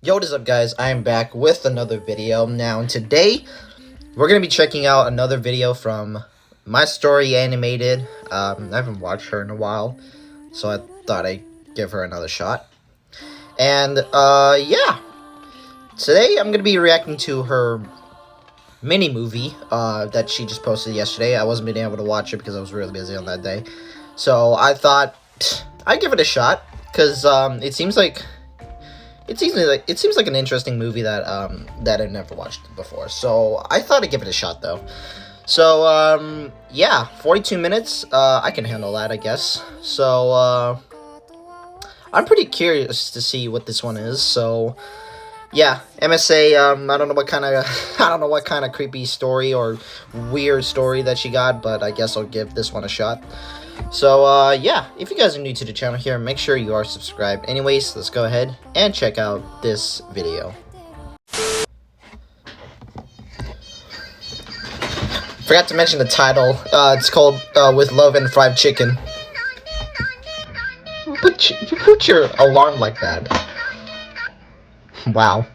Yo, what is up, guys? I am back with another video. Now, and today, we're going to be checking out another video from My Story Animated. I haven't watched her in a while, so I thought I'd give her another shot. And, yeah. Today, I'm going to be reacting to her mini-movie that she just posted yesterday. I wasn't being able to watch it because I was really busy on that day. So, I thought I'd give it a shot, because it seems like an interesting movie that I've never watched before. So I thought I'd give it a shot though. So yeah, 42 minutes. I can handle that, I guess. So I'm pretty curious to see what this one is. So yeah, MSA. I don't know what kind of creepy story or weird story that she got, but I guess I'll give this one a shot. So, yeah, if you guys are new to the channel here, make sure you are subscribed. Anyways, let's go ahead and check out this video. Forgot to mention the title. It's called, With Love and Fried Chicken. You put your alarm like that. Wow.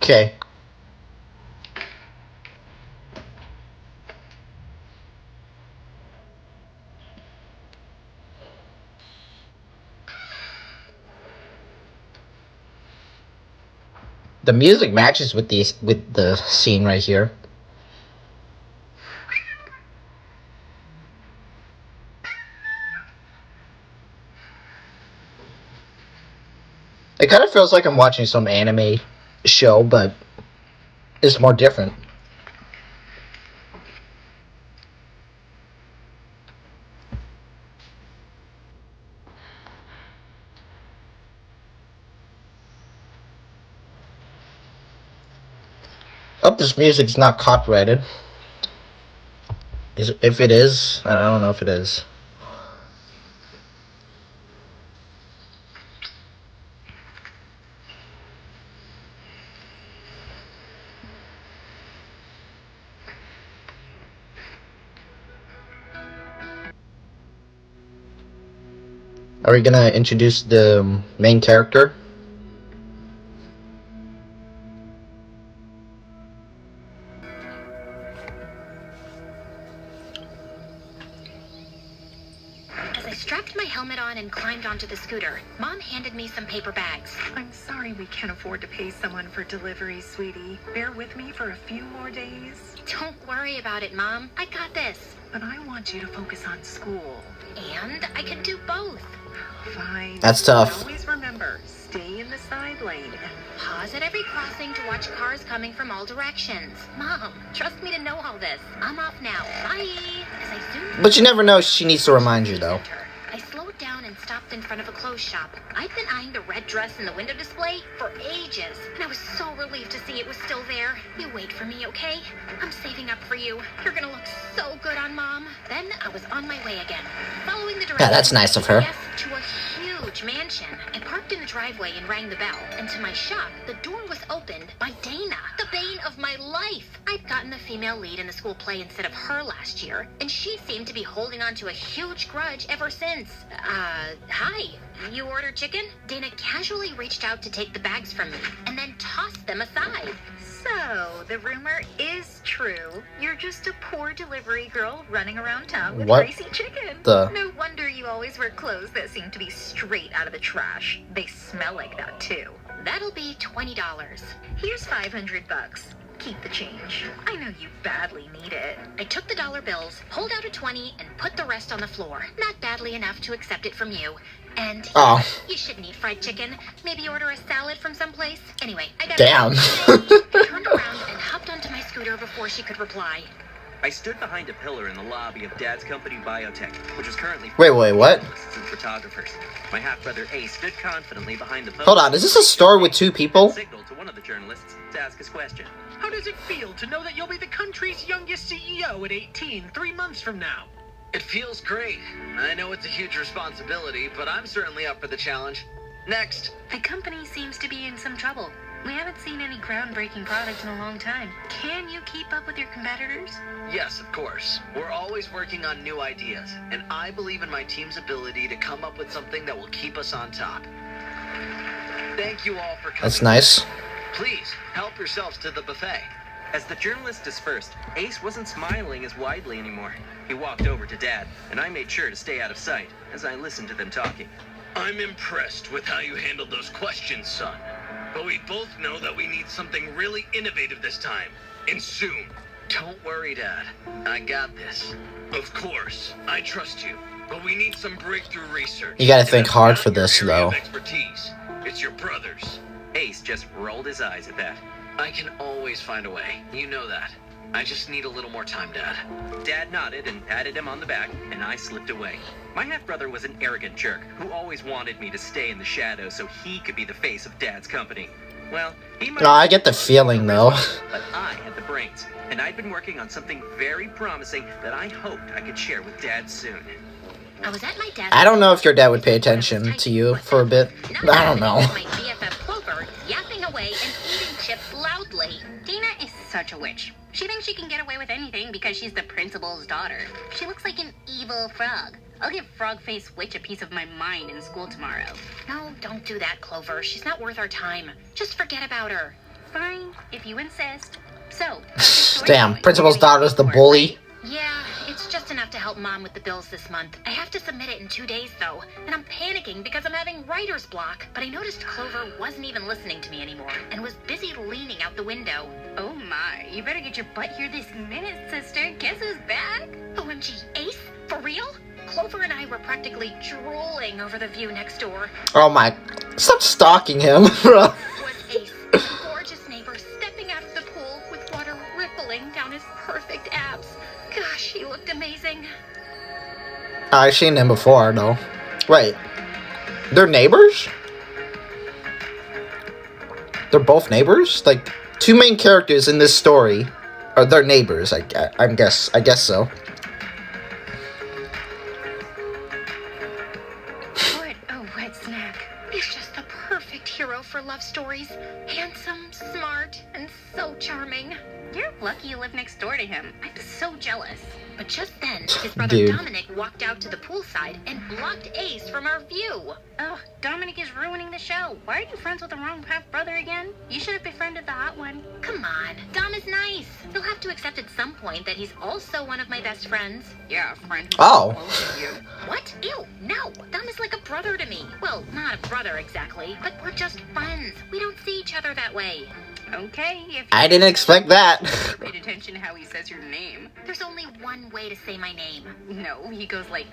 Okay. The music matches with the scene right here. It kind of feels like I'm watching some anime show, but it's more different. Oh, this music's not copyrighted. If it is, I don't know if it is. Are we gonna introduce the main character? As I strapped my helmet on and climbed onto the scooter, Mom handed me some paper bags. I'm sorry we can't afford to pay someone for deliveries, sweetie. Bear with me for a few more days. Don't worry about it, Mom. I got this. But I want you to focus on school. And I can do both. Fine. That's tough. But always remember, stay in the side lane and Pause at every crossing to watch cars coming from all directions. Mom, trust me to know all this. I'm off now. Bye. As I zoomed But you never know, she needs to remind you though. I slowed down and stopped in front of a clothes shop. I'd been eyeing the red dress in the window display for ages, and I was so relieved to see it was still there. You wait for me, okay? I'm saving up for you. You're gonna look so good on Mom. Then I was on my way again, following the directions. Yeah, that's nice of her. Yes, to a huge mansion. I parked in the driveway and rang the bell, and to my shock, the door was opened by Dana, the bane of my life. I'd gotten the female lead in the school play instead of her last year, and she seemed to be holding on to a huge grudge ever since. Hi. You ordered chicken? Dana casually reached out to take the bags from me, and then tossed them aside. So, the rumor is true. You're just a poor delivery girl running around town with What greasy chicken. the- No wonder you always wear clothes that seem to be straight out of the trash. They smell like that too. That'll be $20. Here's $500. Keep the change. I know you badly need it. I took the dollar bills, pulled out a 20, and put the rest on the floor. Not badly enough to accept it from you. And Oh. you shouldn't eat fried chicken. Maybe order a salad from someplace. Anyway, I got Damn. I turned around and hopped onto my scooter before she could reply. I stood behind a pillar in the lobby of Dad's company Biotech, which was currently Wait, what? journalists and photographers. My half-brother Ace stood confidently behind the pillar. Hold on, is this a store with two people? Signaled to one of the journalists to ask his question. How does it feel to know that you'll be the country's youngest CEO at 18, 3 months from now? It feels great. I know it's a huge responsibility, but I'm certainly up for the challenge. Next. The company seems to be in some trouble. We haven't seen any groundbreaking products in a long time. Can you keep up with your competitors? Yes, of course. We're always working on new ideas, and I believe in my team's ability to come up with something that will keep us on top. Thank you all for coming. That's nice. Please, help yourselves to the buffet. As the journalist dispersed, Ace wasn't smiling as widely anymore. He walked over to Dad, and I made sure to stay out of sight as I listened to them talking. I'm impressed with how you handled those questions, son. But we both know that we need something really innovative this time. And soon. Don't worry, Dad. I got this. Of course, I trust you. But we need some breakthrough research. You gotta And think that's hard not for your this, area though. of expertise. It's your brother's. Ace just rolled his eyes at that. I can always find a way. You know that. I just need a little more time, Dad. Dad nodded and patted him on the back, and I slipped away. My half-brother was an arrogant jerk who always wanted me to stay in the shadows so he could be the face of Dad's company. Well, he might... No, I get the feeling, though. But I had the brains, and I'd been working on something very promising that I hoped I could share with Dad soon. I was at my desk. I don't know if your dad would pay attention to you for a bit. I don't know. My BFF Clover yapping away and eating chips loudly. Dina is such a witch. She thinks she can get away with anything because she's the principal's daughter. She looks like an evil frog. I'll give Frog-Faced Witch a piece of my mind in school tomorrow. No, don't do that, Clover. She's not worth our time. Just forget about her. Fine, if you insist. So, Damn, principal's daughter's the bully. Yeah, it's just enough to help Mom with the bills this month. I have to submit it in 2 days, though, and I'm panicking because I'm having writer's block. But I noticed Clover wasn't even listening to me anymore and was busy leaning out the window. Oh my, you better get your butt here this minute, sister. Guess who's back? OMG, Ace? For real? Clover and I were practically drooling over the view next door. Oh my... Stop stalking him, bro. Was Ace, a gorgeous neighbor, stepping out of the pool with water rippling down his perfect abs. Gosh, he looked amazing. I've seen him before, though. Wait. They're neighbors? They're both neighbors? Like, two main characters in this story are their neighbors, I guess so. What a wet snack. He's just the perfect hero for love stories. Handsome, smart, and so charming. You're lucky you live next door to him. I'm so jealous. But just then, his brother Dude. Dominic walked out to the poolside and blocked Ace from our view. Oh, Dominic is ruining the show. Why are you friends with the wrong half-brother again? You should have befriended the hot one. Come on, Dom is nice. He'll have to accept at some point that he's also one of my best friends. Yeah, a friend who's Oh. close to you. What? Ew, no. Dom is like a brother to me. Well, not a brother exactly, but we're just friends. We don't see each other that way. Okay, if I didn't expect that. paid attention to how he says your name. There's only one way to say my name. No, he goes like,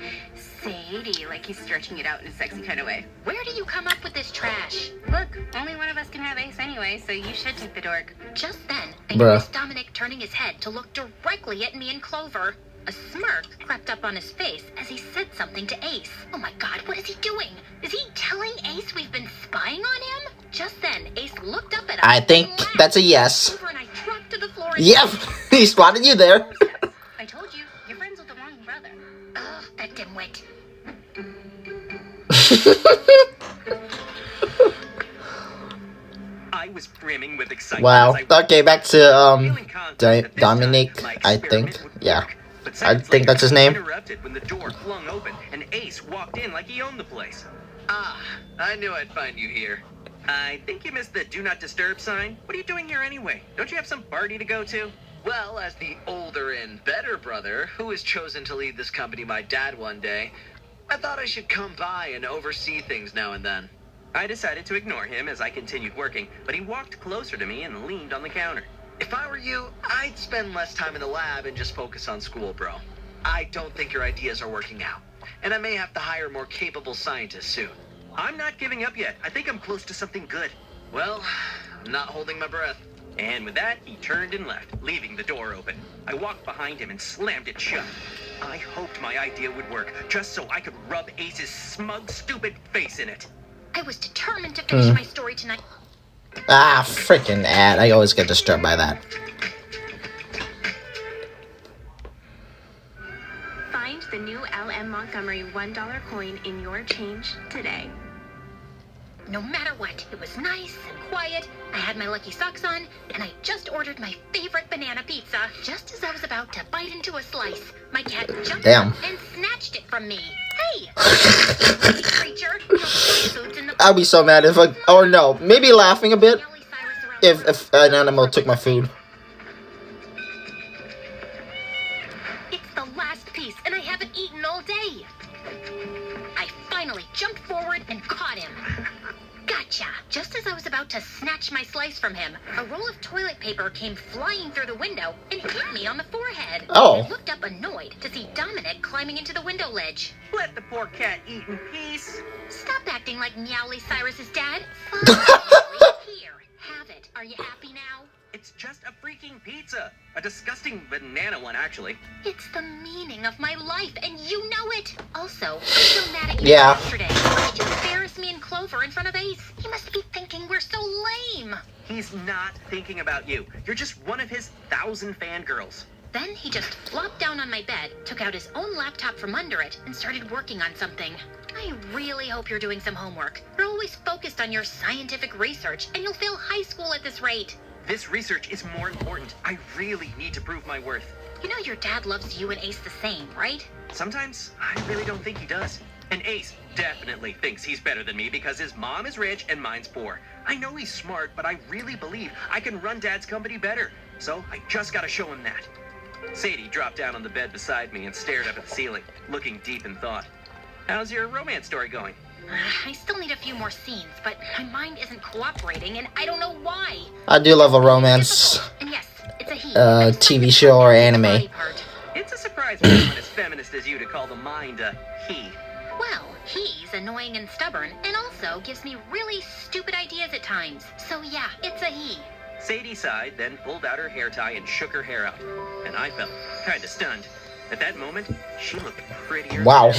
Sadie, like he's stretching it out in a sexy kind of way. Where do you come up with this trash? Look, only one of us can have Ace anyway, so you should take the dork. Just then, I Bruh. noticed Dominic turning his head to look directly at me and Clover. A smirk crept up on his face as he said something to Ace. Oh my god, what is he doing? Is he telling Ace we've been spying on him? Just then, Ace looked up at us. I think and laughed. that's a yes. Clover and I dropped to the floor. And Yep, he spotted you there. I told you, you're friends with the wrong brother. Ugh, that dimwit. I was brimming with excitement. Wow. as I Okay, back to feeling confident that this Dominic, time my I experiment think. would Yeah. work. But I seconds think that's his name. Interrupted when the door flung open and Ace walked in like he owned the place. Ah, I knew I'd find you here. I think you missed the do not disturb sign. What are you doing here anyway? Don't you have some party to go to? Well, as the older and better brother who was chosen to lead this company by Dad one day, I thought I should come by and oversee things now and then. I decided to ignore him as I continued working, but he walked closer to me and leaned on the counter. If I were you, I'd spend less time in the lab and just focus on school, bro. I don't think your ideas are working out, and I may have to hire more capable scientists soon. I'm not giving up yet. I think I'm close to something good. Well, I'm not holding my breath. And with that, he turned and left, leaving the door open. I walked behind him and slammed it shut. I hoped my idea would work, just so I could rub Ace's smug, stupid face in it. I was determined to finish my story tonight. Ah, freaking ad. I always get disturbed by that. Find the new LM Montgomery $1 coin in your change today. no matter what. It was nice and quiet. I had my lucky socks on, and I just ordered my favorite banana pizza. Just as I was about to bite into a slice, my cat jumped Damn. up and snatched it from me. Hey! Lucky creature, your food's in the I'd be so mad if I, or no, maybe laughing a bit Miley Cyrus around the if an animal took my food. It's the last piece, and I haven't eaten all day. I finally jumped forward and caught him. Gotcha! Just as I was about to snatch my slice from him, a roll of toilet paper came flying through the window and hit me on the forehead. Oh. I looked up annoyed to see Dominic climbing into the window ledge. Let the poor cat eat in peace. Stop acting like Meowly Cyrus's dad. Fine, Meowly. Here, have it. Are you happy now? It's just a freaking pizza. A disgusting banana one, actually. It's the meaning of my life, and you know it. Also, I'm so mad at you Yeah. yesterday. Why did you embarrass me in Clover in front of Ace? He must be thinking we're so lame. He's not thinking about you. You're just one of his 1,000 fangirls. Then he just flopped down on my bed, took out his own laptop from under it, and started working on something. I really hope you're doing some homework. You're always focused on your scientific research, and you'll fail high school at this rate. This research is more important. I really need to prove my worth. You know your dad loves you and Ace the same, right? Sometimes I really don't think he does. And Ace definitely thinks he's better than me because his mom is rich and mine's poor. I know he's smart, but I really believe I can run Dad's company better. So I just gotta show him that. Sadie dropped down on the bed beside me and stared up at the ceiling, looking deep in thought. How's your romance story going? I still need a few more scenes, but my mind isn't cooperating, and I don't know why. I do love a romance Difficult. And yes, it's a he. TV show or anime. It's a surprise for someone as feminist as you to call the mind a he. Well, he's annoying and stubborn, and also gives me really stupid ideas at times. So yeah, it's a he. Sadie sighed, then pulled out her hair tie and shook her hair out. And I felt kinda stunned. At that moment, she looked prettier. Wow.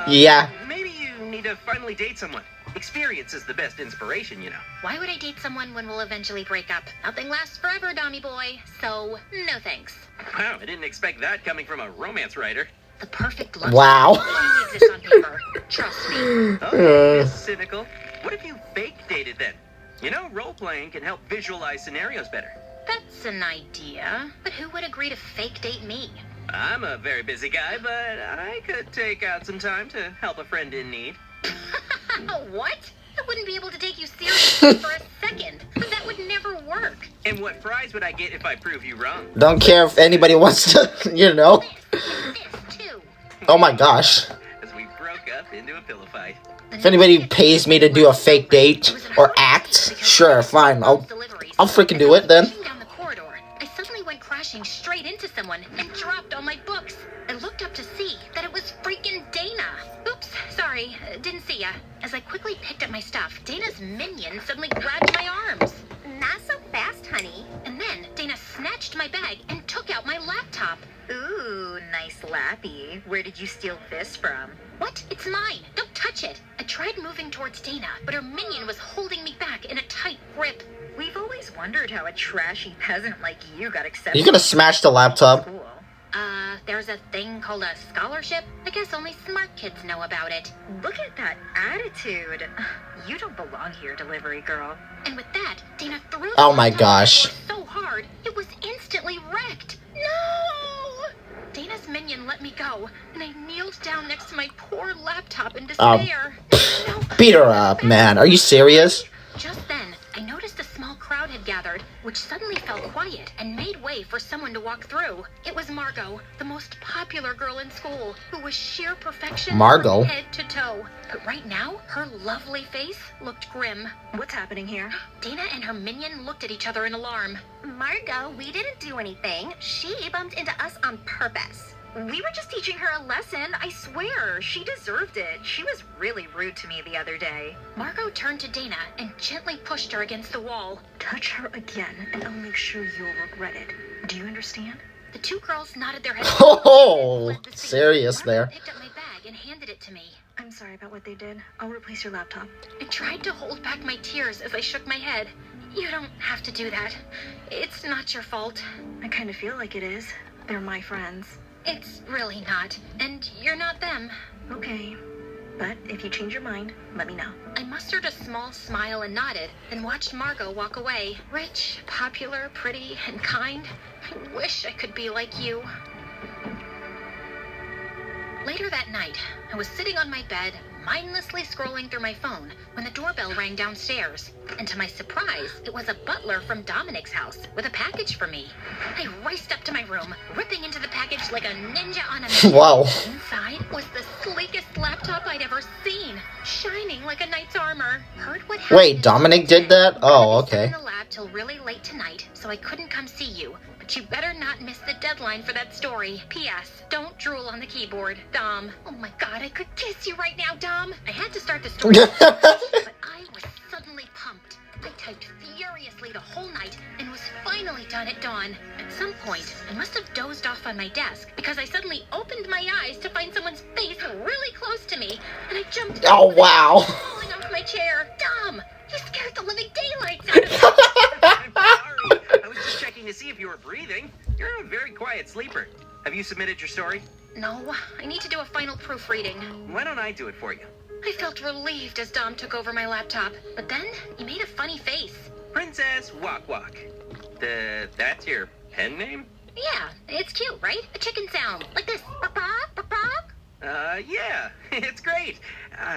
Yeah. Maybe you need to finally date someone. Experience is the best inspiration, you know. Why would I date someone when we'll eventually break up? Nothing lasts forever, Dommy boy. So, no thanks. Wow, I didn't expect that coming from a romance writer. The perfect love Wow. story only exists on paper. Trust me. Okay, Miss Cynical. What if you fake dated then? You know, role-playing can help visualize scenarios better. That's an idea. But who would agree to fake date me? I'm a very busy guy, but I could take out some time to help a friend in need. What? I wouldn't be able to take you seriously for a second. That would never work. And what prize would I get if I prove you wrong? Don't care if anybody wants to, you know. This, too. Oh my gosh. As we broke up into a pillow fight. If anybody pays me to do a fake date or act, sure, fine. I'll freaking do it then. Down the corridor, I suddenly went crashing straight into someone and dropped all my books. I looked up to see that it was freaking Dana. Oops, sorry, didn't see ya. As I quickly picked up my stuff, Dana's minion suddenly grabbed my arms. Not so fast, honey. And then Dana snatched my bag and took out my laptop. Ooh, nice lappy. Where did you steal this from? What? It's mine. Don't touch it. I tried moving towards Dana, but her minion was holding me back in a tight grip. We've always wondered how a trashy peasant like you got accepted. You gonna smash the laptop? School. There's a thing called a scholarship. I guess only smart kids know about it. Look at that attitude. You don't belong here, delivery girl. And with that, Dana threw the Oh my laptop gosh. at the floor so hard, it was instantly wrecked. No! Dana's minion let me go, and I kneeled down next to my poor laptop in despair. No, Beat her up, man. Are you serious? Just then, I noticed a small crowd had gathered, which suddenly fell quiet and made way for someone to walk through. It was Margot, the most popular girl in school, who was sheer perfection Margot? from head to toe. But right now, her lovely face looked grim. What's happening here? Dana and her minion looked at each other in alarm. Margot, we didn't do anything. She bumped into us on purpose. We were just teaching her a lesson. I swear, she deserved it. She was really rude to me the other day. Margot turned to Dana and gently pushed her against the wall. Touch her again, and I'll make sure you'll regret it. Do you understand? The two girls nodded their heads. Oh, serious Margot there. picked up my bag and handed it to me. I'm sorry about what they did. I'll replace your laptop. I tried to hold back my tears as I shook my head. You don't have to do that. It's not your fault. I kind of feel like it is. They're my friends. It's really not. And you're not them. Okay. But if you change your mind, let me know. I mustered a small smile and nodded, then watched Margot walk away. Rich, popular, pretty, and kind. I wish I could be like you. Later that night, I was sitting on my bed, mindlessly scrolling through my phone, when the doorbell rang downstairs. And to my surprise, it was a butler from Dominic's house with a package for me. I raced up to my room, ripping into the package like a ninja on a mission. Wow. Inside was the sleekest laptop I'd ever seen, shining like a knight's armor. Heard what happened? Wait, Dominic did that? Oh, okay. In the lab till really late tonight, so I couldn't come see you. But you better not miss the deadline for that story. P.S. Don't drool on the keyboard, Dom. Oh my God, I could kiss you right now, Dom. I had to start the story, but I was suddenly pumped. I typed furiously the whole night and was finally done at dawn. At some point, I must have dozed off on my desk because I suddenly opened my eyes to find someone's face really close to me, and I jumped. Oh, wow. Falling off my chair. Dom, you scared the living daylights out of me. I'm sorry. I was just checking to see if you were breathing. You're a very quiet sleeper. Have you submitted your story? No, I need to do a final proofreading. Why don't I do it for you? I felt relieved as Dom took over my laptop, but then he made a funny face. Princess Walk Walk. That's your pen name? Yeah, it's cute, right? A chicken sound, like this. Yeah, it's great.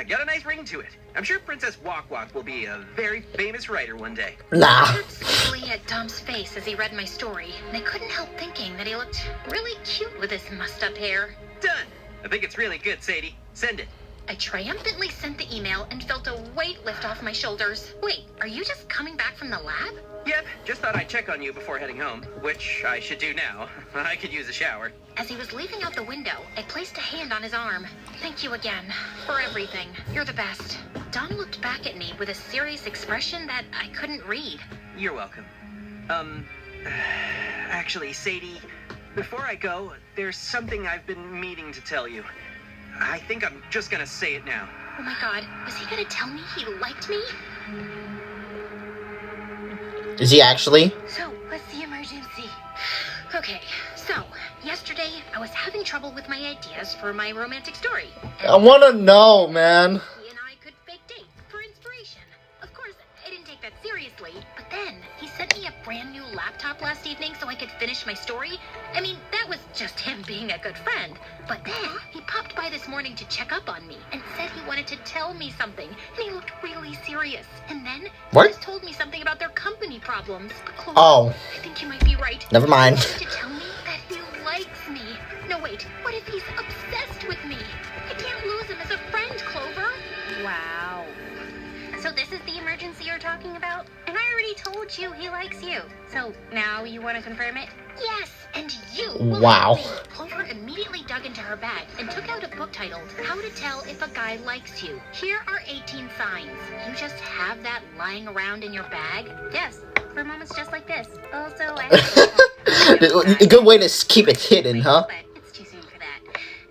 Got a nice ring to it. I'm sure Princess Walk Walk will be a very famous writer one day. Nah. I looked sleepily at Dom's face as he read my story, and I couldn't help thinking that he looked really cute with his mussed-up hair. Done. I think it's really good, Sadie. Send it. I triumphantly sent the email and felt a weight lift off my shoulders. Wait, are you just coming back from the lab? Yep, just thought I'd check on you before heading home, which I should do now. I could use a shower. As he was leaving out the window, I placed a hand on his arm. Thank you again for everything. You're the best. Dom looked back at me with a serious expression that I couldn't read. You're welcome. Actually, Sadie, before I go, there's something I've been meaning to tell you. I think I'm just gonna say it now. Oh my God, was he gonna tell me he liked me? Is he actually? So, what's the emergency? Okay, so, yesterday I was having trouble with my ideas for my romantic story. I wanna know, man. He and I could fake date for inspiration. Of course, I didn't take that seriously, but then he sent me a brand new laptop last evening so I could finish my story. I mean, that was just him being a good friend. But then he popped by this morning to check up on me and said he wanted to tell me something, and he looked really serious. And then What? he just told me something about their company problems. But Chloe, Oh. I think you might be right. Never mind. He wanted to tell me that he likes me. No, wait, what if he's obsessed with me? I can't lose him as a friend, Clover. Wow. So this is the emergency you're talking about? And I already told you he likes you. So now you want to confirm it? Yes, and you will Wow. help me. Clover immediately dug into her bag and took out a book titled How to Tell If a Guy Likes You. Here are 18 signs. You just have that lying around in your bag? Yes, for moments just like this. Also, I A good way to keep it hidden, huh? But it's too soon for that.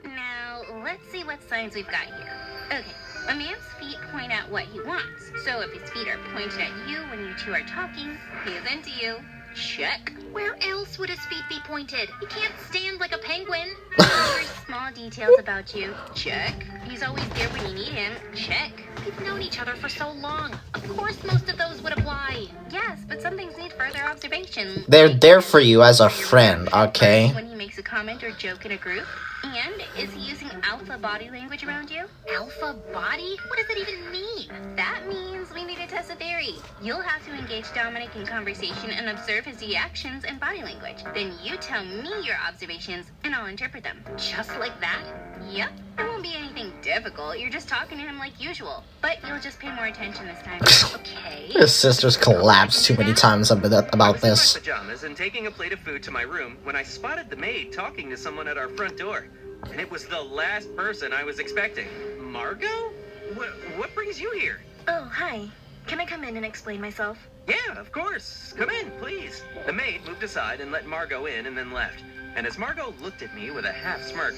Now, let's see what signs we've got here. Okay, a man's feet point out what he wants. So if his feet are pointed at you when you two are talking, he is into you. Check. Where else would his feet be pointed? He can't stand like a penguin. Remembers small details about you. Check. He's always there when you need him. Check. We've known each other for so long. Of course most of those would apply. Yes, but some things need further observation. They're there for you as a friend, okay? When he makes a comment or joke in a group. And is he using alpha body language around you? Alpha body? What does that even mean? That means we need to test a theory. You'll have to engage Dominic in conversation and observe his reactions and body language. Then you tell me your observations and I'll interpret them. Just like that? Yep. It won't be anything difficult. You're just talking to him like usual. But you'll just pay more attention this time. Okay. His sister's collapsed too many times about I was in this. my pajamas and taking a plate of food to my room when I spotted the maid talking to someone at our front door. And it was the last person I was expecting. Margot? What brings you here? Oh, hi. Can I come in and explain myself? Yeah, of course. Come in, please. The maid moved aside and let Margot in and then left. And as Margot looked at me with a half smirk,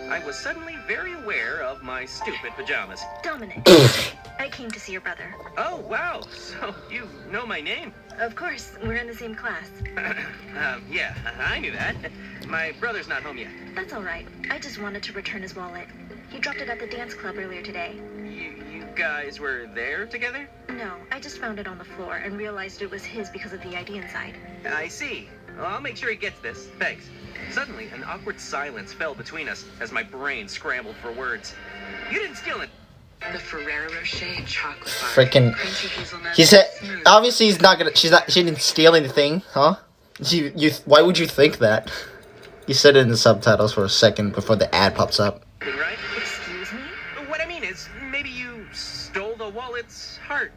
I was suddenly very aware of my stupid pajamas. Dominic. I came to see your brother. Oh, wow. So you know my name? Of course, we're in the same class. Yeah, I knew that. My brother's not home yet. That's all right. I just wanted to return his wallet. He dropped it at the dance club earlier today. You guys were there together? No, I just found it on the floor and realized it was his because of the ID inside. I see. Well, I'll make sure he gets this. Thanks. Suddenly, an awkward silence fell between us as my brain scrambled for words. You didn't steal it. The Ferrero Rocher chocolate bar. Freaking. Crunchy hazelnut, He said, smooth. obviously he's not gonna, she didn't steal anything, huh? Why would you think that? You said it in the subtitles for a second before the ad pops up. Right? Excuse me? What I mean is, maybe you stole the wallet's heart.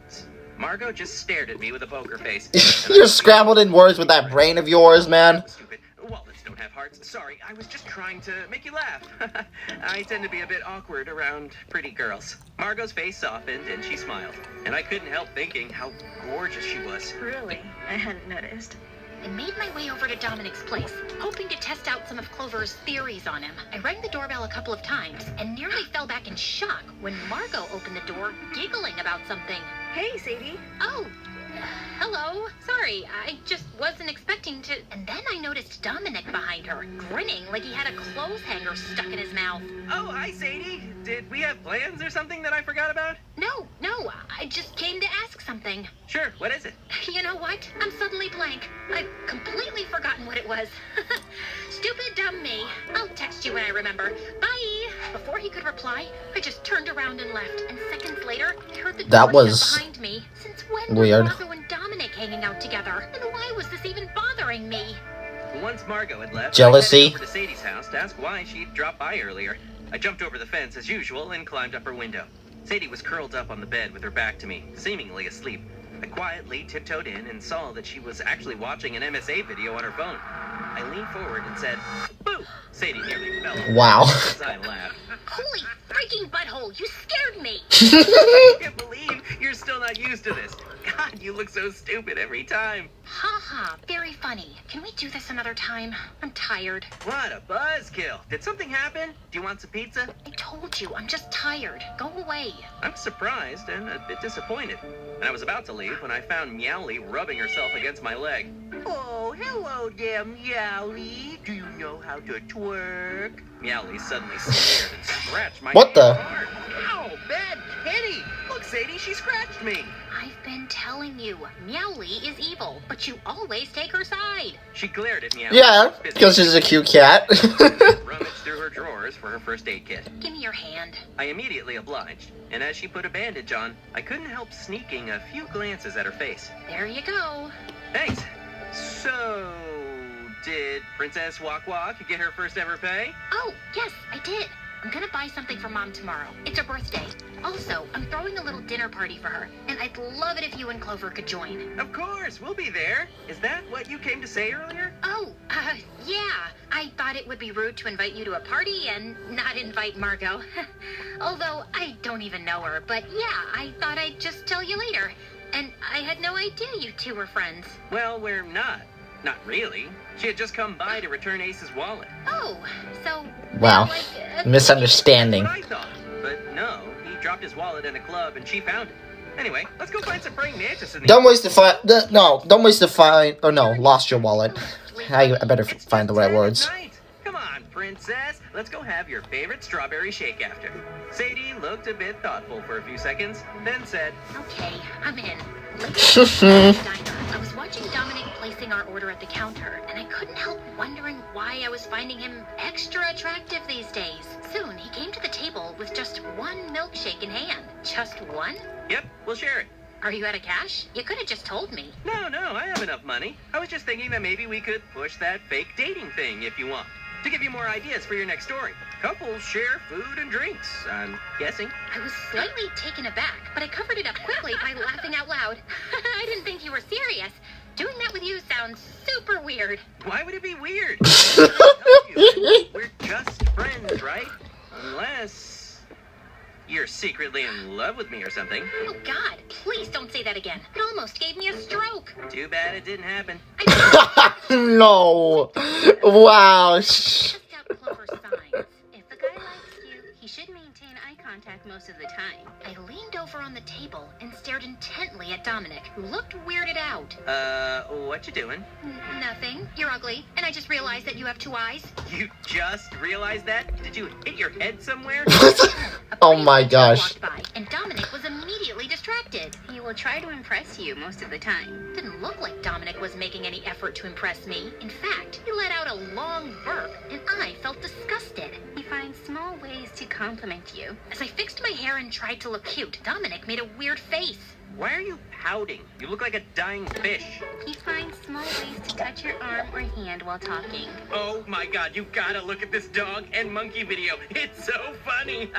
Margot just stared at me with a poker face. You're scrambled in words with that brain of yours, man. Stupid. Wallets don't have hearts. Sorry, I was just trying to make you laugh. I tend to be a bit awkward around pretty girls. Margot's face softened and she smiled. And I couldn't help thinking how gorgeous she was. Really? I hadn't noticed. I made my way over to Dominic's place, hoping to test out some of Clover's theories on him. I rang the doorbell a couple of times and nearly fell back in shock when Margot opened the door, giggling about something. Hey, Sadie. Oh, hello. Sorry, I just wasn't expecting to. And then I noticed Dominic behind her, grinning like he had a clothes hanger stuck in his mouth. Oh, hi, Sadie. Did we have plans or something that I forgot about? No, I just came to ask something. Sure, what is it? You know what? I'm suddenly blank. I've completely forgotten what it was. Stupid dumb me. I'll text you when I remember. Bye. Before he could reply, I just turned around and left. And seconds later, I heard the That door was shut behind me. Since when weird. were Margot and Dominic hanging out together? And why was this even bothering me? Once Margot had left, Jealousy. I headed over to Sadie's house to ask why she'd dropped by earlier. I jumped over the fence as usual and climbed up her window. Sadie was curled up on the bed with her back to me, seemingly asleep. I quietly tiptoed in and saw that she was actually watching an MSA video on her phone. I leaned forward and said, "Boo!" Sadie nearly fell off. Wow. As I laughed. Holy freaking butthole, you scared me. I can't believe you're still not used to this. God, you look so stupid every time. Haha, very funny. Can we do this another time? I'm tired. What a buzzkill. Did something happen? Do you want some pizza? I told you, I'm just tired. Go away. I'm surprised and a bit disappointed. And I was about to leave when I found Meowly rubbing herself against my leg. Oh, hello there, Meowly. Do you know how to twerk? Meowly suddenly sneered and scratched my What the? hard. Ow, bad kitty. Look, Sadie, she scratched me. I've been telling you, Meowly is evil, but you always take her side. She glared at Meowly. Yeah, because she's a cute cat. Rummaged through her drawers for her first aid kit. Give me your hand. I immediately obliged, and as she put a bandage on, I couldn't help sneaking a few glances at her face. There you go. Thanks. So, did Princess Walk Walk get her first ever pay? Oh, yes, I did. I'm gonna buy something for Mom tomorrow. It's her birthday. Also, I'm throwing a little dinner party for her, and I'd love it if you and Clover could join. Of course, we'll be there. Is that what you came to say earlier? Oh, yeah. I thought it would be rude to invite you to a party and not invite Margot. Although, I don't even know her, but yeah, I thought I'd just tell you later. And I had no idea you two were friends. Well, we're not. Not really. She had just come by to return Ace's wallet. Oh, so... Wow. like, Misunderstanding. That's what I thought. But no, he dropped his wallet in a club and she found it. Anyway, let's go find some praying mantis in the... Don't waste the don't waste the fine. Oh no, lost your wallet. I better It's find the just right 10 at words. night. Come on, princess. Let's go have your favorite strawberry shake after. Sadie looked a bit thoughtful for a few seconds, then said, Okay, I'm in. Later at the diner, I was watching Dominic placing our order at the counter, and I couldn't help wondering why I was finding him extra attractive these days. Soon, he came to the table with just one milkshake in hand. Just one? "Yep, we'll share it." Are you out of cash? You could have just told me. No, I have enough money. I was just thinking that maybe we could push that fake dating thing if you want. To give you more ideas for your next story. Couples share food and drinks, I'm guessing. I was slightly taken aback, but I covered it up quickly by laughing out loud. I didn't think you were serious. Doing that with you sounds super weird. Why would it be weird? We're just friends, right? Unless you're secretly in love with me or something. Oh, God, please don't say that again. It almost gave me a stroke. Too bad it didn't happen. No. Wow. Test out Clover's signs. If the guy likes you, he should mean maintain eye contact most of the time. I leaned over on the table and stared intently at Dominic, who looked weirded out. What you doing? Nothing. You're ugly, and I just realized that you have 2 eyes. You just realized that? Did you hit your head somewhere? Oh my gosh. Walked by, and Dominic was immediately distracted. He will try to impress you most of the time. Didn't look like Dominic was making any effort to impress me. In fact, he let out a long burp, and I felt disgusted. He finds small ways to compliment you. As I fixed my hair and tried to look cute, Dominic made a weird face. Why are you pouting? You look like a dying fish. He finds small ways to touch your arm or hand while talking. Oh my god, you gotta look at this dog and monkey video. It's so funny.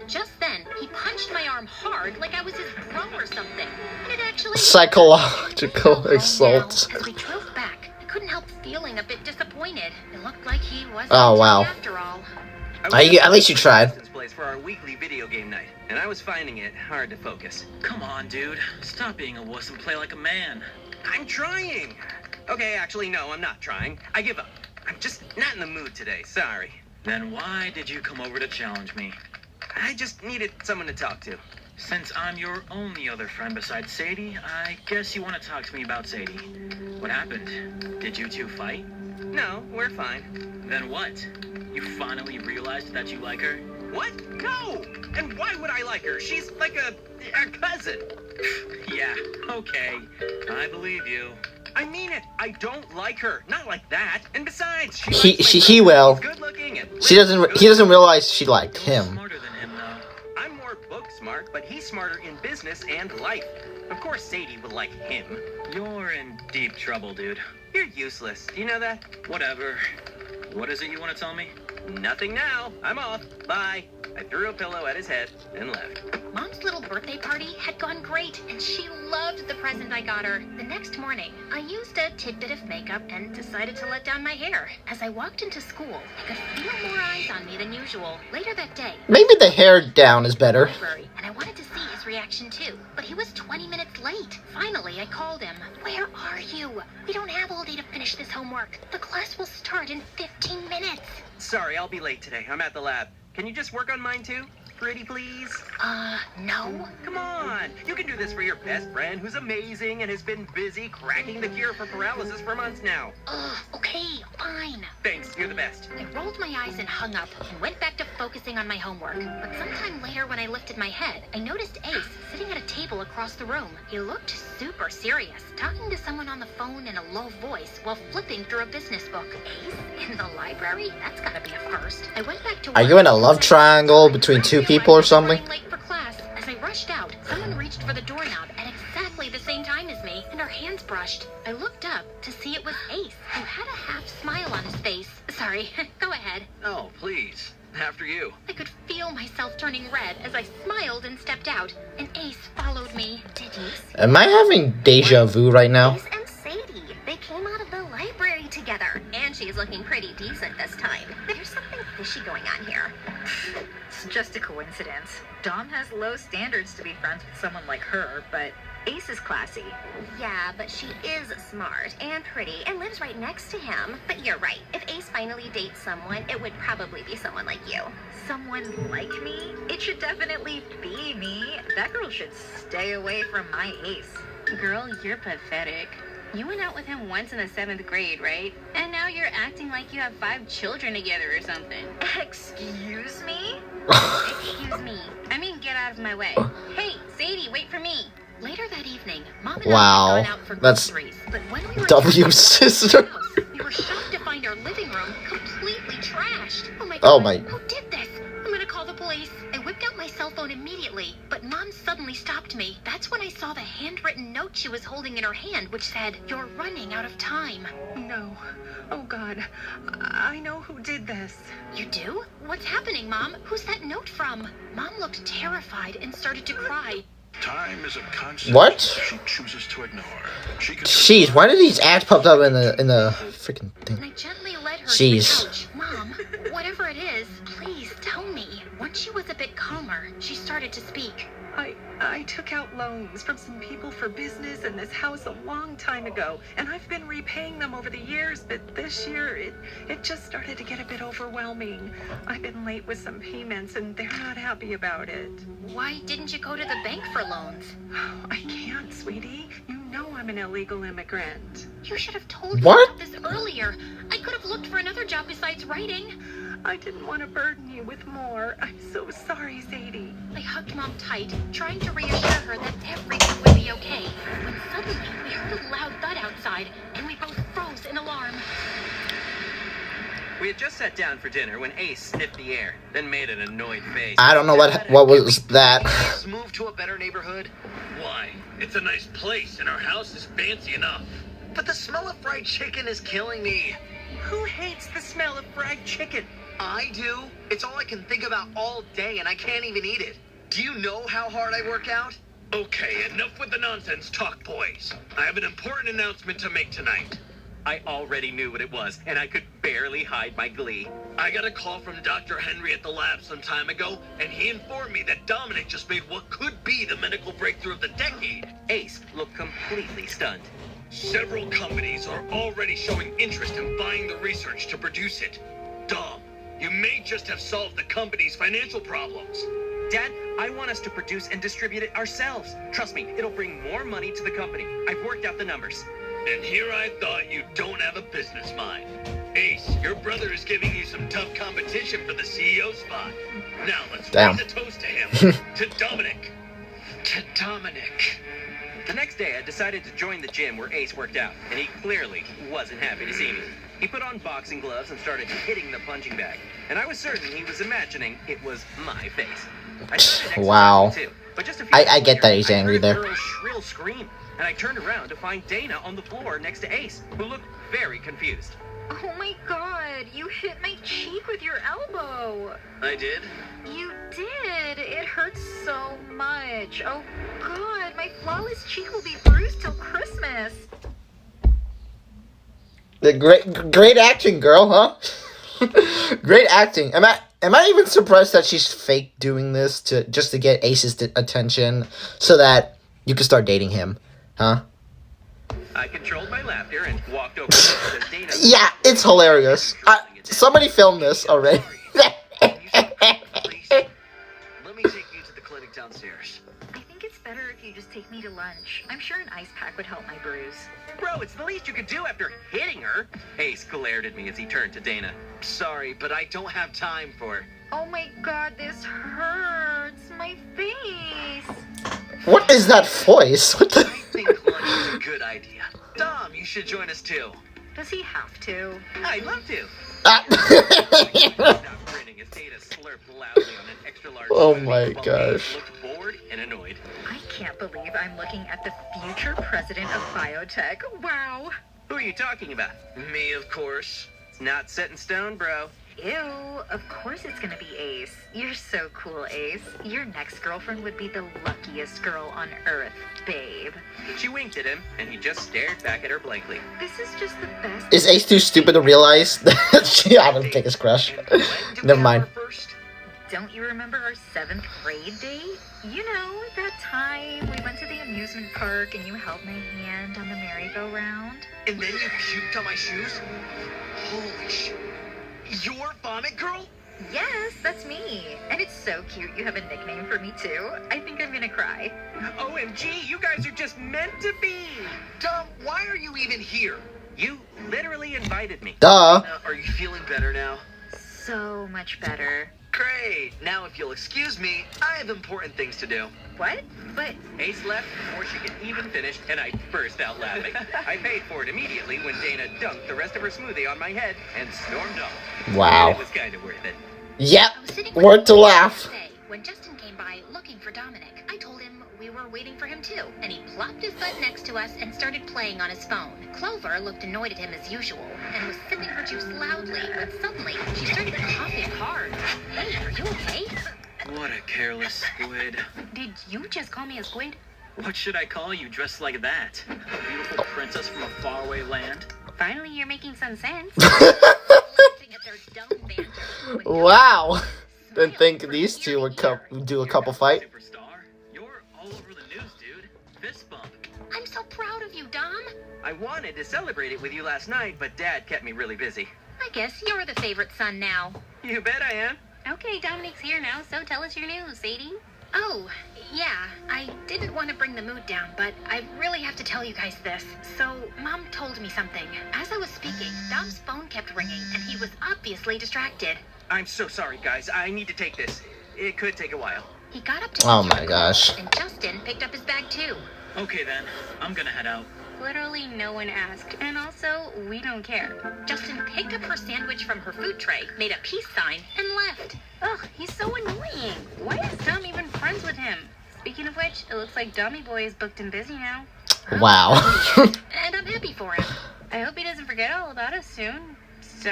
Just then, he punched my arm hard like I was his bro or something. And it actually... Psychological assault. As we drove back, I couldn't help feeling a bit disappointed. It looked like he wasn't Oh, wow. after all. At least you tried. Place for our weekly video game night, and I was finding it hard to focus. Come on, dude. Stop being a wuss and play like a man. I'm trying. Okay, actually, no, I'm not trying. I give up. I'm just not in the mood today. Sorry. Then why did you come over to challenge me? I just needed someone to talk to. Since I'm your only other friend besides Sadie, I guess you want to talk to me about Sadie. What happened? Did you two fight? No, we're fine. Then what? You finally realized that you like her? What? No! And why would I like her? She's like a cousin. Yeah, okay. I believe you. I mean it. I don't like her. Not like that. And besides, He will. good looking and He doesn't realize she liked You're him. smarter than him, though. I'm more book smart, but he's smarter in business and life. Of course Sadie would like him. You're in deep trouble, dude. You're useless. Do you know that? Whatever. What is it you want to tell me? Nothing now. I'm off. Bye. I threw a pillow at his head and left. Mom's little birthday party had gone great, and she loved the present I got her. The next morning, I used a tidbit of makeup and decided to let down my hair. As I walked into school, I could feel more eyes on me than usual. Later that day, Maybe the hair down is better. library, and I wanted to see his reaction too. But he was 20 minutes late. Finally, I called him. Where are you? We don't have all day to finish this homework. The class will start in 15 minutes. Sorry, I'll be late today. I'm at the lab. Can you just work on mine too? Pretty please? No. Come on. You can do this for your best friend who's amazing and has been busy cracking the cure for paralysis for months now. Okay, fine. Thanks, you're the best. I rolled my eyes and hung up and went back to focusing on my homework. But sometime later when I lifted my head, I noticed Ace sitting at a table across the room. He looked super serious, talking to someone on the phone in a low voice while flipping through a business book. Ace? In the library? That's gotta be a first. I went back to Are you in a love triangle between two people or something? Late for class. As I rushed out, someone reached for the doorknob at exactly the same time as me, and our hands brushed. I looked up to see it was Ace, who had a half smile on his face. Sorry, go ahead. Oh, please. After you. I could feel myself turning red as I smiled and stepped out, and Ace followed me. Did Ace? Am I having deja vu right now? Ace and Sadie, they came out of the library together. And she's looking pretty decent this time. There's something fishy going on here. It's just a coincidence. Dom has low standards to be friends with someone like her, but Ace is classy. Yeah, but she is smart and pretty and lives right next to him. But you're right. If Ace finally dates someone, it would probably be someone like you. Someone like me? It should definitely be me. That girl should stay away from my Ace. Girl, you're pathetic. You went out with him once in the 7th grade, right? And now you're acting like you have 5 children together or something. Excuse me? Excuse me. I mean, get out of my way. Hey, Sadie, wait for me. Later that evening, Mom and Wow, I had gone out for that's groceries. But when we were W back sister. at the house, we were shocked to find our living room completely trashed. Oh my God! Oh my. Who did this? I'm gonna call the police. I whipped out my cell phone immediately, but Mom suddenly stopped me. That's when I saw the handwritten note she was holding in her hand, which said, "You're running out of time." No. Oh, God. I know who did this. You do? What's happening, Mom? Who's that note from? Mom looked terrified and started to cry. Time is a concept What? she chooses to ignore. She can Jeez, why did these ads pop up in the freaking And thing? I gently led her Jeez. to the couch. Mom, whatever it is, please tell me. One Once she was a bit calmer, she started to speak. I took out loans from some people for business in this house a long time ago, and I've been repaying them over the years, but this year it just started to get a bit overwhelming. I've been late with some payments, and they're not happy about it. Why didn't you go to the bank for loans? I can't, sweetie. You know I'm an illegal immigrant. You should have told me What? about this earlier. I could have looked for another job besides writing. I didn't want to burden you with more. I'm so sorry, Sadie. I hugged Mom tight, trying to reassure her that everything would be okay. When suddenly we heard a loud thud outside, and we both froze in alarm. We had just sat down for dinner when Ace sniffed the air, then made an annoyed face. I don't know what was that. Please move to a better neighborhood. Why? It's a nice place, and our house is fancy enough. But the smell of fried chicken is killing me. Who hates the smell of fried chicken? I do. It's all I can think about all day, and I can't even eat it. Do you know how hard I work out? Okay, enough with the nonsense talk, boys. I have an important announcement to make tonight. I already knew what it was, and I could barely hide my glee. I got a call from Dr. Henry at the lab some time ago, and he informed me that Dominic just made what could be the medical breakthrough of the decade. Ace looked completely stunned. Several companies are already showing interest in buying the research to produce it. Dom, you may just have solved the company's financial problems. Dad, I want us to produce and distribute it ourselves. Trust me, it'll bring more money to the company. I've worked out the numbers. And here I thought you don't have a business mind. Ace, your brother is giving you some tough competition for the CEO spot. Now let's raise a toast to him. To Dominic. To Dominic. The next day, I decided to join the gym where Ace worked out, and he clearly wasn't happy to see me. He put on boxing gloves and started hitting the punching bag, and I was certain he was imagining it was my face. I started Wow. exercising too, but just a few I minutes get that later, he's I angry heard a there. girl's shrill scream, and I turned around to find Dana on the floor next to Ace, who looked very confused. Oh my god, you hit my cheek with your elbow. I did? You did. It hurts so much. Oh god, my flawless cheek will be bruised till Christmas. The great acting, girl, huh? Great acting. Am I even surprised that she's fake doing this just to get Ace's attention so that you can start dating him, huh? I controlled my laughter and walked over to Dana. Yeah, it's hilarious. Somebody filmed this already. Please, let me take you to the clinic downstairs. I think it's better if you just take me to lunch. I'm sure an ice pack would help my bruise. Bro, it's the least you could do after hitting her. Ace glared at me as he turned to Dana. Sorry, but I don't have time for it. Oh my god, this hurts. My face. What is that voice? What the? I think lunch is a good idea. Dom, you should join us too. Does he have to? I'd love to. Ah. Stop grinning as Dana slurped loudly on an extra large Oh smoothie, my while gosh. Ace looked bored and annoyed. I can't believe I'm looking at the future president of biotech. Wow. Who are you talking about? Me, of course. It's not set in stone, bro. Ew, of course it's gonna be Ace. You're so cool, Ace. Your next girlfriend would be the luckiest girl on earth, babe. She winked at him, and he just stared back at her blankly. This is just the best. Is Ace too stupid to realize that she had him take his crush? And when did we Never have mind. our first? Don't you remember our 7th grade date? You know, that time we went to the amusement park and you held my hand on the merry-go-round? And then you puked on my shoes? Holy shit. You're Vomit Girl? Yes, that's me. And it's so cute you have a nickname for me too. I think I'm gonna cry. OMG, you guys are just meant to be. Dom, why are you even here? You literally invited me. Duh. Are you feeling better now? So much better. Great. Now, if you'll excuse me, I have important things to do. What? But Ace left before she could even finish, and I burst out laughing. I paid for it immediately when Dana dumped the rest of her smoothie on my head and stormed off. Wow. It was kind of worth it. Yep. I was sitting with Word to him laugh. today when Justin came by looking for Dominic. I told him we were waiting for him too, and he plopped his butt next to us and started playing on his phone. Clover looked annoyed at him as usual and was sipping her juice loudly when suddenly she started coughing hard. Hey, are you okay? What a careless squid. Did you just call me a squid? What should I call you dressed like that? A beautiful princess from a faraway land? Finally, you're making some sense. Laughing at their dumb banter. When Wow. Didn't think these two would do a couple fight. Superstar. You're all over the news, dude. Fist bump. I'm so proud of you, Dom. I wanted to celebrate it with you last night, but Dad kept me really busy. I guess you're the favorite son now. You bet I am. Okay, Dominic's here now, so tell us your news, Sadie. Oh, yeah, I didn't want to bring the mood down, but I really have to tell you guys this. So, Mom told me something. As I was speaking, Dom's phone kept ringing, and he was obviously distracted. I'm so sorry, guys. I need to take this. It could take a while. He got up to Oh answer my the gosh. call, and Justin picked up his bag too. Okay then, I'm gonna head out. Literally no one asked, and also, we don't care. Justin picked up her sandwich from her food tray, made a peace sign, and left. Ugh, he's so annoying. Why is Dom even friends with him? Speaking of which, it looks like Dommy Boy is booked and busy now. Wow. And I'm happy for him. I hope he doesn't forget all about us soon. So,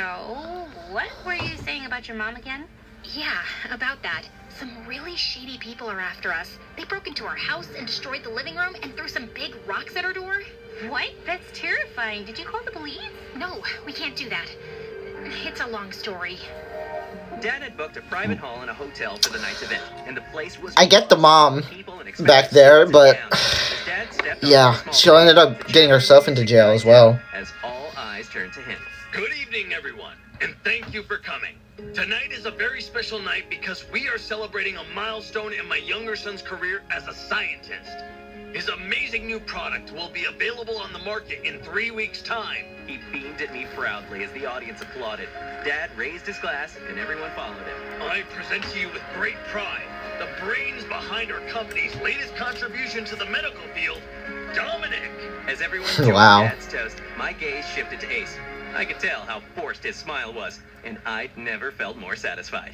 what were you saying about your mom again? Yeah, about that. Some really shady people are after us. They broke into our house and destroyed the living room and threw some big rocks at our door. What? That's terrifying. Did you call the police? No, we can't do that. It's a long story. Dad had booked a private hall in a hotel for the night's event, and the place was... I get the mom people and back there, but Dad stepped yeah, over the she small ended up getting herself into jail as well. as all eyes turned to him. Good evening, everyone, and thank you for coming. Tonight is a very special night because we are celebrating a milestone in my younger son's career as a scientist. His amazing new product will be available on the market in 3 weeks' time. He beamed at me proudly as the audience applauded. Dad raised his glass, and everyone followed him. I present to you with great pride the brains behind our company's latest contribution to the medical field, Dominic. As everyone joined Wow. Dad's toast, my gaze shifted to Ace. I could tell how forced his smile was, and I'd never felt more satisfied.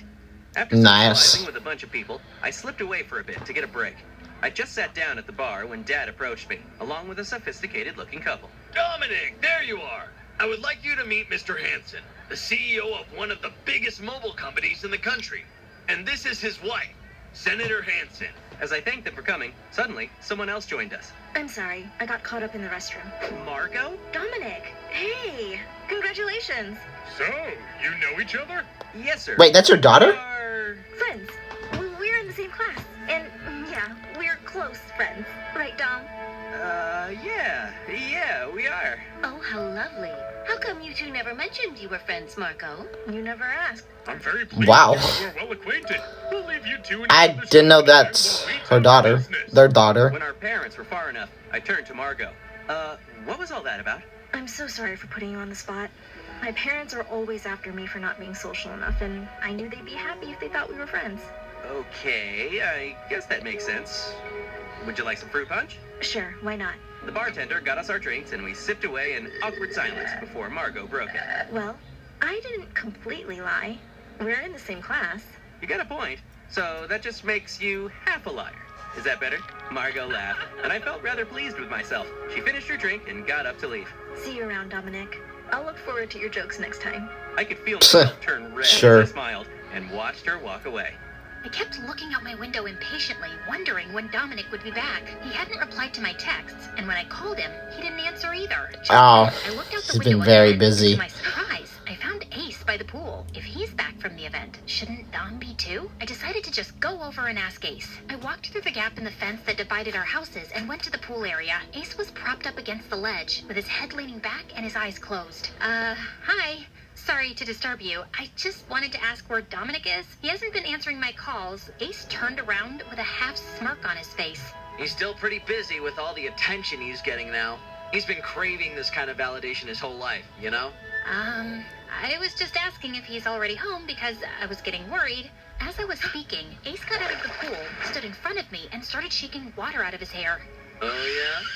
After Nice. socializing with a bunch of people, I slipped away for a bit to get a break. I just sat down at the bar when Dad approached me, along with a sophisticated-looking couple. Dominic, there you are. I would like you to meet Mr. Hansen, the CEO of one of the biggest mobile companies in the country. And this is his wife, Senator Hansen. As I thanked them for coming, suddenly, someone else joined us. I'm sorry, I got caught up in the restroom. Margot? Dominic, hey, congratulations. So, you know each other? Yes, sir. Wait, that's your daughter? Are- Friends, we're in the same class. And yeah, we're close friends. Right, Dom? Yeah, we are. Oh, how lovely. How come you two never mentioned you were friends, Marco? You never asked. I'm very pleased Wow. we're well acquainted. We'll leave you two in I each other's didn't know company and that's we'll reach her out daughter. business. Their daughter. When our parents were far enough, I turned to Margot. What was all that about? I'm so sorry for putting you on the spot. My parents are always after me for not being social enough, and I knew they'd be happy if they thought we were friends. Okay, I guess that makes sense. Would you like some fruit punch? Sure, why not? The bartender got us our drinks, and we sipped away in awkward silence before Margot broke in. Well, I didn't completely lie. We're in the same class. You got a point. So that just makes you half a liar. Is that better? Margot laughed, and I felt rather pleased with myself. She finished her drink and got up to leave. See you around, Dominic. I'll look forward to your jokes next time. I could feel myself turn red Sure. as I smiled and watched her walk away. I kept looking out my window impatiently, wondering when Dominic would be back. He hadn't replied to my texts, and when I called him, he didn't answer either. Just Oh, then, I looked out the he's window been very again, busy. and to my surprise, I found Ace by the pool. If he's back from the event, shouldn't Dom be too? I decided to just go over and ask Ace. I walked through the gap in the fence that divided our houses and went to the pool area. Ace was propped up against the ledge, with his head leaning back and his eyes closed. Hi. Sorry to disturb you. I just wanted to ask where Dominic is. He hasn't been answering my calls. Ace turned around with a half smirk on his face. He's still pretty busy with all the attention he's getting now. He's been craving this kind of validation his whole life, you know? I was just asking if he's already home because I was getting worried. As I was speaking, Ace got out of the pool, stood in front of me, and started shaking water out of his hair. Oh, yeah?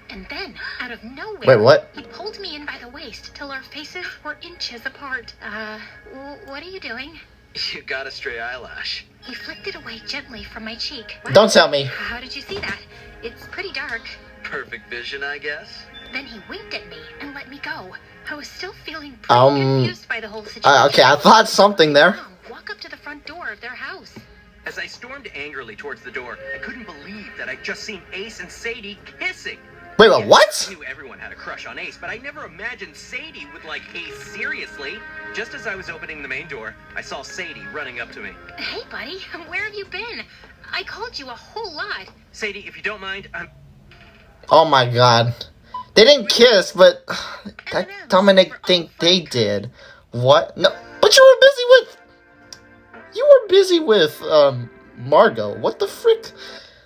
And then, out of nowhere, Wait, what? he pulled me in by the waist till our faces were inches apart. What are you doing? You got a stray eyelash. He flicked it away gently from my cheek. Wow. Don't tell me. How did you see that? It's pretty dark. Perfect vision, I guess. Then he winked at me and let me go. I was still feeling pretty confused by the whole situation. Okay, I thought something there. Mom, walk up to the front door of their house. As I stormed angrily towards the door, I couldn't believe that I'd just seen Ace and Sadie kissing. Wait, what? I knew everyone had a crush on Ace, but I never imagined Sadie would like Ace seriously. Just as I was opening the main door, I saw Sadie running up to me. Hey, buddy, where have you been? I called you a whole lot. Sadie, if you don't mind, Oh my god. They didn't kiss, but that Dominic think they did. What? No, but you were busy with Margot. What the frick?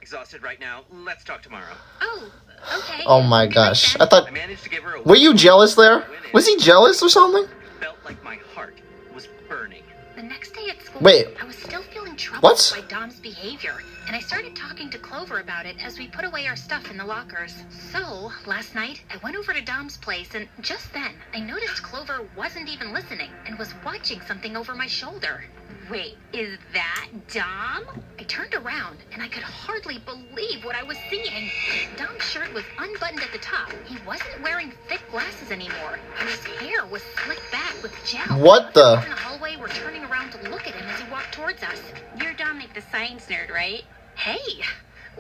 exhausted right now. Let's talk tomorrow. Oh, okay. Oh my gosh. I thought, I managed to give her a were you jealous there? Was he jealous or something? Felt like my heart was burning. The next day at school, Wait. I was still feeling troubled What? by Dom's behavior, and I started talking to Clover about it as we put away our stuff in the lockers. So, last night, I went over to Dom's place, and just then, I noticed Clover wasn't even listening and was watching something over my shoulder. Wait, is that Dom? I turned around, and I could hardly believe what I was seeing. Dom's shirt was unbuttoned at the top. He wasn't wearing thick glasses anymore, and his hair was slicked back with gel. What the? In the hallway, we're turning around to look at him as he walked towards us. You're Dominic the science nerd, right? Hey,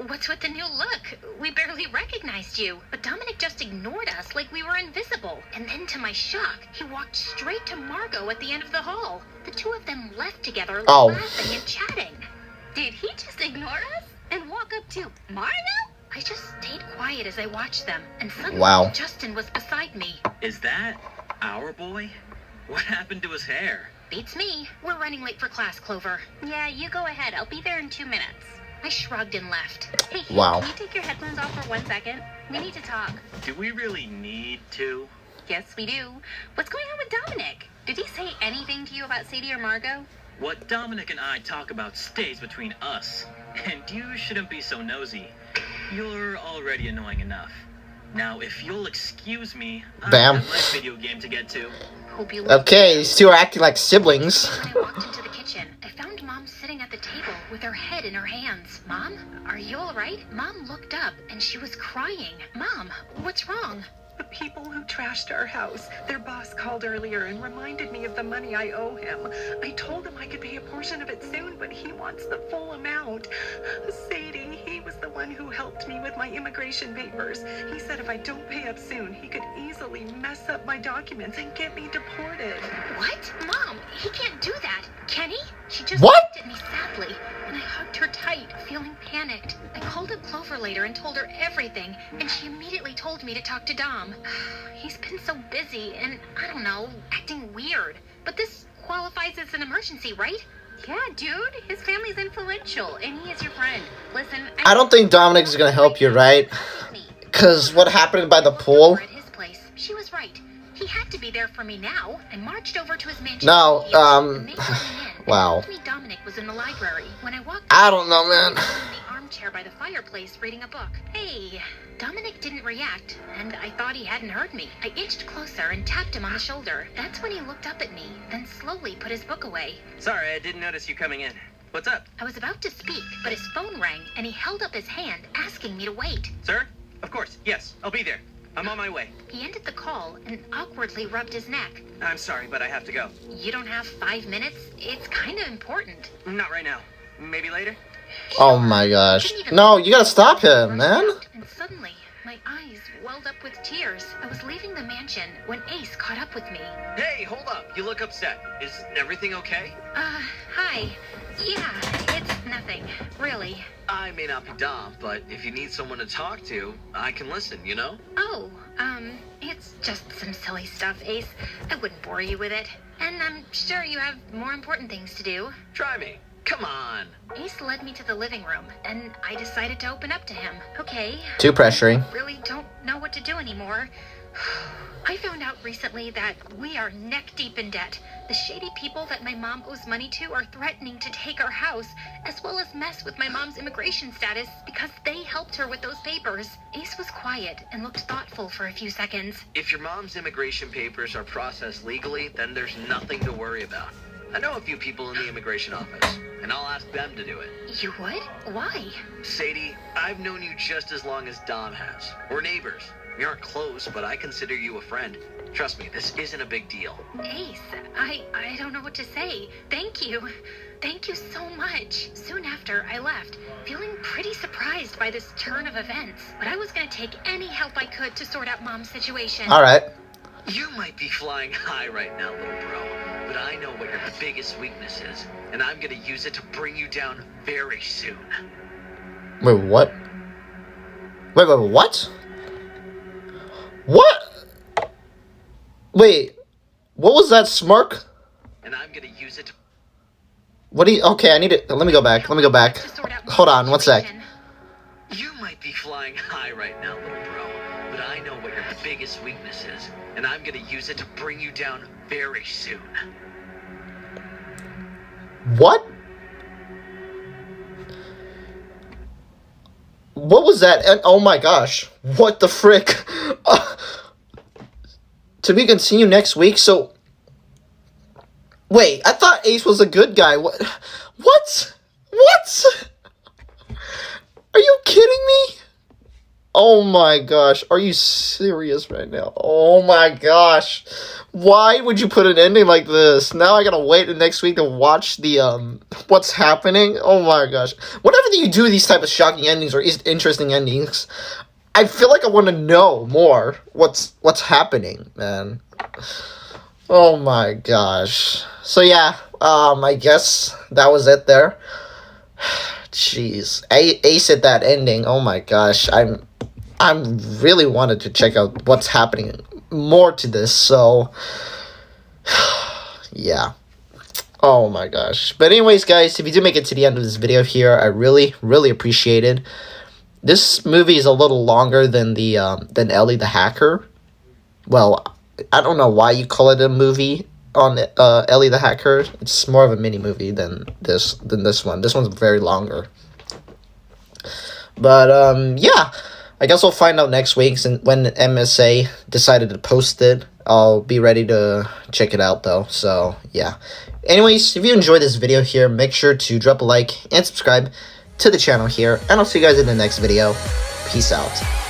what's with the new look? We barely recognized you. But Dominic just ignored us like we were invisible. And then to my shock, he walked straight to Margot at the end of the hall. The two of them left together, Oh. laughing and chatting. Did he just ignore us and walk up to Margo? I just stayed quiet as I watched them, and suddenly Wow. Justin was beside me. Is that our boy? What happened to his hair? Beats me. We're running late for class, Clover. Yeah, you go ahead. I'll be there in 2 minutes. I shrugged and left. Hey, Wow. can you take your headphones off for 1 second? We need to talk. Do we really need to? Yes, we do. What's going on with Dominic? Did he say anything to you about Sadie or Margot? What Dominic and I talk about stays between us. And you shouldn't be so nosy. You're already annoying enough. Now, if you'll excuse me, I Bam. have my video game to get to. Hope you Okay, these two are acting like siblings. When I walked into the kitchen, I found Mom sitting at the table with her head in her hands. Mom, are you all right? Mom looked up and she was crying. Mom, what's wrong? The people who trashed our house. Their boss called earlier and reminded me of the money I owe him. I told him I could pay a portion of it soon, but he wants the full amount. Sadie, he was the one who helped me with my immigration papers. He said if I don't pay up soon, he could easily mess up my documents and get me deported. What? Mom, he can't do that. Can he? She just What? looked at me sadly, and I hugged her tight, feeling panicked. I called up Clover later and told her everything, and she immediately told me to talk to Dom. He's been so busy and, I don't know, acting weird. But this qualifies as an emergency, right? Yeah, dude. His family's influential, and he is your friend. Listen, I don't think Dominic is gonna help you, right? Because what happened by the pool? At his place, she was right. He had to be there for me now. I marched over to his mansion. No, and they let me in, wow. and told me Dominic was in the library. When I walked I don't know, man. in the armchair by the fireplace reading a book. Hey, Dominic didn't react, and I thought he hadn't heard me. I inched closer and tapped him on the shoulder. That's when he looked up at me, then slowly put his book away. Sorry, I didn't notice you coming in. What's up? I was about to speak, but his phone rang, and he held up his hand, asking me to wait. Sir? Of course, yes, I'll be there. I'm on my way. He ended the call and awkwardly rubbed his neck. I'm sorry, but I have to go. You don't have 5 minutes? It's kind of important. Not right now. Maybe later? Oh my gosh. No, you gotta stop him, man. And suddenly, my eyes welled up with tears. I was leaving the mansion when Ace caught up with me. Hey, hold up. You look upset. Is everything okay? Hi. Yeah, it's nothing, really. I may not be Dom, but if you need someone to talk to, I can listen, you know? Oh, it's just some silly stuff, Ace. I wouldn't bore you with it. And I'm sure you have more important things to do. Try me. Come on. Ace led me to the living room, and I decided to open up to him. Okay. Too pressuring. I really don't know what to do anymore. I found out recently that we are neck deep in debt. The shady people that my mom owes money to are threatening to take our house, as well as mess with my mom's immigration status because they helped her with those papers. Ace was quiet and looked thoughtful for a few seconds. If your mom's immigration papers are processed legally, then there's nothing to worry about. I know a few people in the immigration office, and I'll ask them to do it. You would? Why? Sadie, I've known you just as long as Dom has. We're neighbors. We aren't close, but I consider you a friend. Trust me, this isn't a big deal. Ace, I don't know what to say. Thank you. Thank you so much. Soon after, I left, feeling pretty surprised by this turn of events. But I was going to take any help I could to sort out Mom's situation. Alright. You might be flying high right now, little bro. but I know what your biggest weakness is, and I'm gonna use it to bring you down very soon. Wait, what? Wait, what? What? Wait, what was that smirk? And I'm gonna use it to... What do you... Okay, I need to... Let me go back. Hold on, 1 sec. You might be flying high right now, little bro, but I know what your biggest weakness is, and I'm gonna use it to bring you down very soon. What? What was that? And oh my gosh, what the frick? To be continued next week. So, wait, I thought Ace was a good guy. What? Are you kidding me? Oh my gosh, are you serious right now? Oh my gosh, why would you put an ending like this? Now I gotta wait the next week to watch the what's happening. Oh my gosh, whenever you do these type of shocking endings or interesting endings, I feel like I want to know more what's happening, man. Oh my gosh. So yeah, I guess that was it there. Jeez, Ace at that ending. Oh my gosh, I'm really wanted to check out what's happening more to this. So yeah. Oh my gosh. But anyways, guys, if you do make it to the end of this video here, I really appreciate it. This movie is a little longer than the than Ellie the Hacker. Well, I don't know why you call it a movie on Ellie the Hacker. It's more of a mini movie than this one. This one's very longer. But yeah, I guess we'll find out next week. And when MSA decided to post it, I'll be ready to check it out though. So yeah. Anyways, if you enjoyed this video here, make sure to drop a like and subscribe to the channel here, and I'll see you guys in the next video. Peace out.